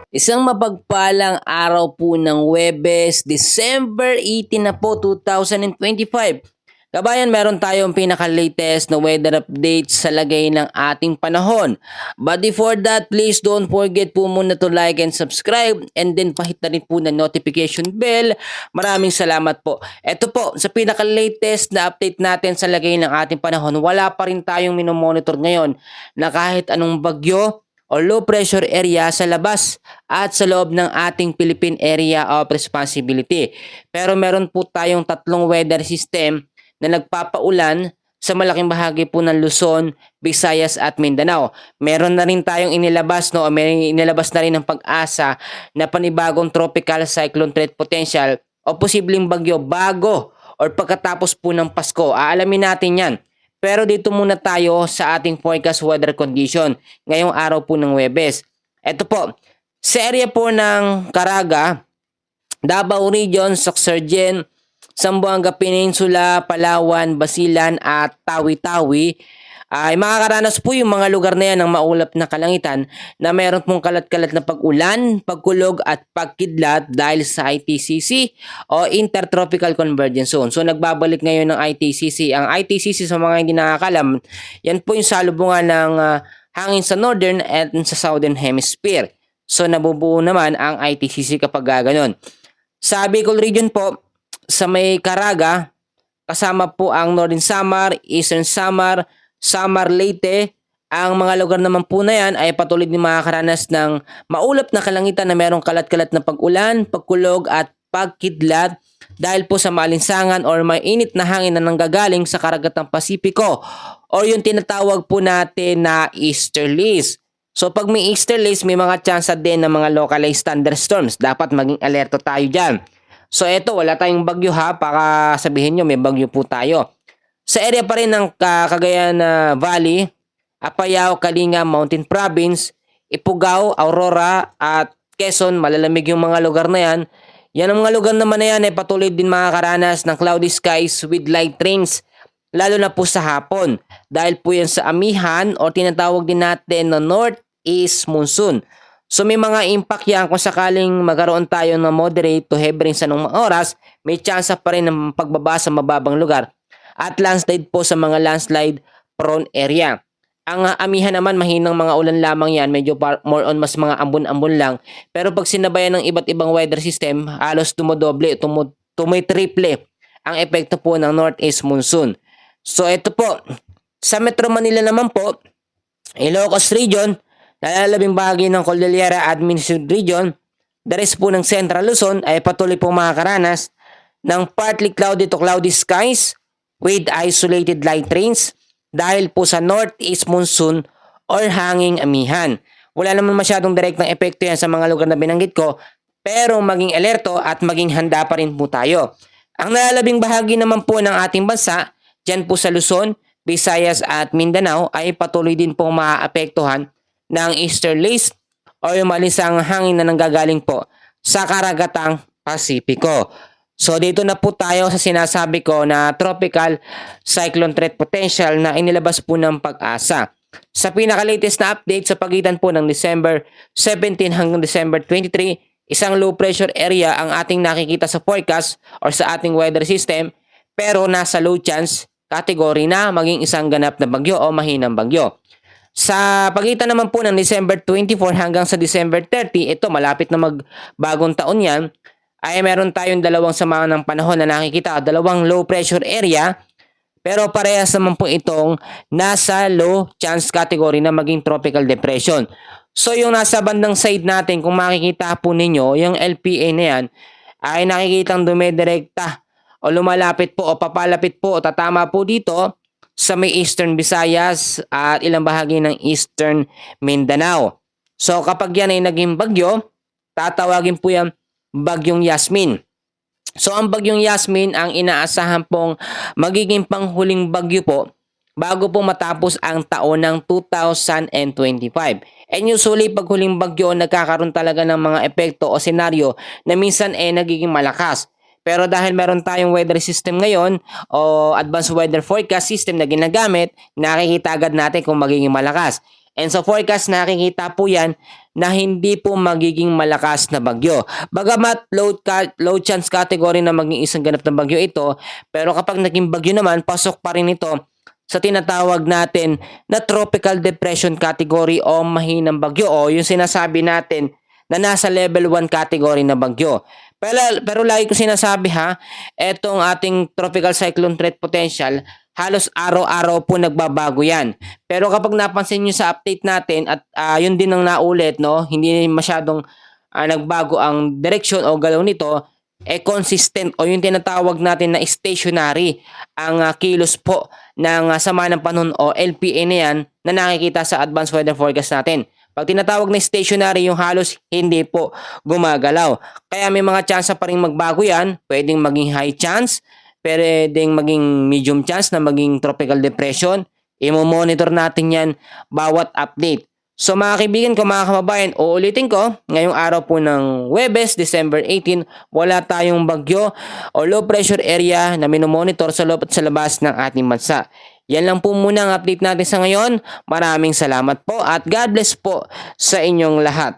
Isang mapagpalang araw po ng Huwebes, December 18 na po 2025. Kabayan, meron tayong pinaka-latest na weather update sa lagay ng ating panahon. But before that, please don't forget po muna to like and subscribe and then pahit na rin po na notification bell. Maraming salamat po. Ito po, sa pinaka-latest na update natin sa lagay ng ating panahon, wala pa rin tayong minomonitor ngayon na kahit anong bagyo o low pressure area sa labas at sa loob ng ating Philippine Area of Responsibility. Pero meron po tayong tatlong weather system na nagpapaulan sa malaking bahagi po ng Luzon, Visayas at Mindanao. Meron na rin tayong inilabas, no, may inilabas na rin ng Pag-asa na panibagong tropical cyclone threat potential o posibleng bagyo bago or pagkatapos po ng Pasko. Aalamin natin yan. Pero dito muna tayo sa ating forecast weather condition ngayong araw po ng Huwebes. Ito po, sa area po ng Caraga, Davao Region, Sorsogon, Zamboanga Peninsula, Palawan, Basilan at Tawi-Tawi ay makakaranas po yung mga lugar na yan ng maulap na kalangitan na meron pong kalat-kalat na pag-ulan, pagkulog at pagkidlat dahil sa ITCC o Intertropical Convergence Zone. So nagbabalik ngayon ng ITCC. Ang ITCC sa mga hindi nakakalam, yan po yung salubungan ng hangin sa northern at sa southern hemisphere. So nabubuo naman ang ITCC kapag gano'n. Sa Bicol region po, sa may Caraga, kasama po ang Northern Samar, Eastern Samar, Samar, Leyte. Ang mga lugar naman po na yan ay patuloy din makakaranas ng maulap na kalangitan na merong kalat-kalat na pag-ulan, pagkulog at pagkidlat dahil po sa maalinsangan or mainit na hangin na nanggagaling sa karagatang Pasipiko o yung tinatawag po natin na easterlies. So pag may easterlies, may mga tsansa din ng mga localized thunderstorms. Dapat maging alerto tayo dyan. So eto, wala tayong bagyo ha, baka sabihin nyo may bagyo po tayo. Sa area pa rin ng Cagayan Valley, Apayao, Kalinga, Mountain Province, Ifugao, Aurora at Quezon, malalamig yung mga lugar na yan. Yan ang mga lugar naman na yan ay patuloy din makakaranas ng cloudy skies with light rains, lalo na po sa hapon. Dahil po yan sa amihan o tinatawag din natin na northeast monsoon. So may mga impact yan kung sakaling magkaroon tayo ng moderate to heavy rains sa mga oras, may chance pa rin ng pagbaba sa mababang lugar at landslide po sa mga landslide prone area. Ang amihan naman, mahinang mga ulan lamang yan, medyo more on mas mga ambon-ambon lang. Pero pag sinabayan ng iba't ibang weather system, halos tumodoble, tumitriple ang epekto po ng northeast monsoon. So ito po, sa Metro Manila naman po, Ilocos Region, nalalabing bahagi ng Cordillera Administrative Region, the rest po ng Central Luzon ay patuloy po makakaranas ng partly cloudy to cloudy skies with isolated light rains dahil po sa northeast monsoon or hanging amihan. Wala naman masyadong direktang epekto yan sa mga lugar na binanggit ko, pero maging alerto at maging handa pa rin po tayo. Ang nalalabing bahagi naman po ng ating bansa, dyan po sa Luzon, Visayas at Mindanao ay patuloy din po maaapektuhan ng easterlies o yung malisang hangin na nanggagaling po sa karagatang Pasipiko. So dito na po tayo sa sinasabi ko na tropical cyclone threat potential na inilabas po ng Pag-asa. Sa pinaka-latest na update sa pagitan po ng December 17 hanggang December 23, isang low pressure area ang ating nakikita sa forecast or sa ating weather system, pero nasa low chance category na maging isang ganap na bagyo o mahinang bagyo. Sa pagitan naman po ng December 24 hanggang sa December 30, ito malapit na magbagong taon yan, ay meron tayong dalawang samahan ng panahon na nakikita, dalawang low pressure area, pero parehas naman po itong nasa low chance category na maging tropical depression. So yung nasa bandang side natin, kung makikita po ninyo, yung LPA na yan, ay nakikitang dumidirekta o lumalapit po o papalapit po o tatama po dito sa may Eastern Visayas at ilang bahagi ng Eastern Mindanao. So kapag yan ay naging bagyo, tatawagin po yan Bagyong Yasmin. So ang Bagyong Yasmin ang inaasahan pong magiging panghuling bagyo po bago po matapos ang taon ng 2025. And usually pag huling bagyo nagkakaroon talaga ng mga epekto o senaryo na minsan nagiging malakas. Pero dahil meron tayong weather system ngayon o advanced weather forecast system na ginagamit, nakikita agad natin kung magiging malakas. And sa forecast, nakikita po yan na hindi po magiging malakas na bagyo. Bagamat low chance category na maging isang ganap na bagyo ito, pero kapag naging bagyo naman, pasok pa rin ito sa tinatawag natin na tropical depression category o mahinang bagyo o yung sinasabi natin na nasa level 1 category na bagyo. Pero lagi ko sinasabi etong ating tropical cyclone threat potential, halos araw-araw po nagbabago yan. Pero kapag napansin nyo sa update natin at yun din ang naulit, no, hindi masyadong nagbago ang direction o galaw nito, consistent o yung tinatawag natin na stationary ang kilos po ng sama ng panahon o LPA na yan na nakikita sa advanced weather forecast natin. Pag tinatawag na stationary, yung halos hindi po gumagalaw. Kaya may mga chance pa rin magbago yan. Pwedeng maging high chance, pwedeng maging medium chance na maging tropical depression. Imo-monitor natin yan bawat update. So mga kaibigan ko, mga kababayan, uulitin ko, ngayong araw po ng Huwebes, December 18, wala tayong bagyo o low pressure area na minomonitor sa loob at sa labas ng ating bansa. Yan lang po muna ang update natin sa ngayon. Maraming salamat po at God bless po sa inyong lahat.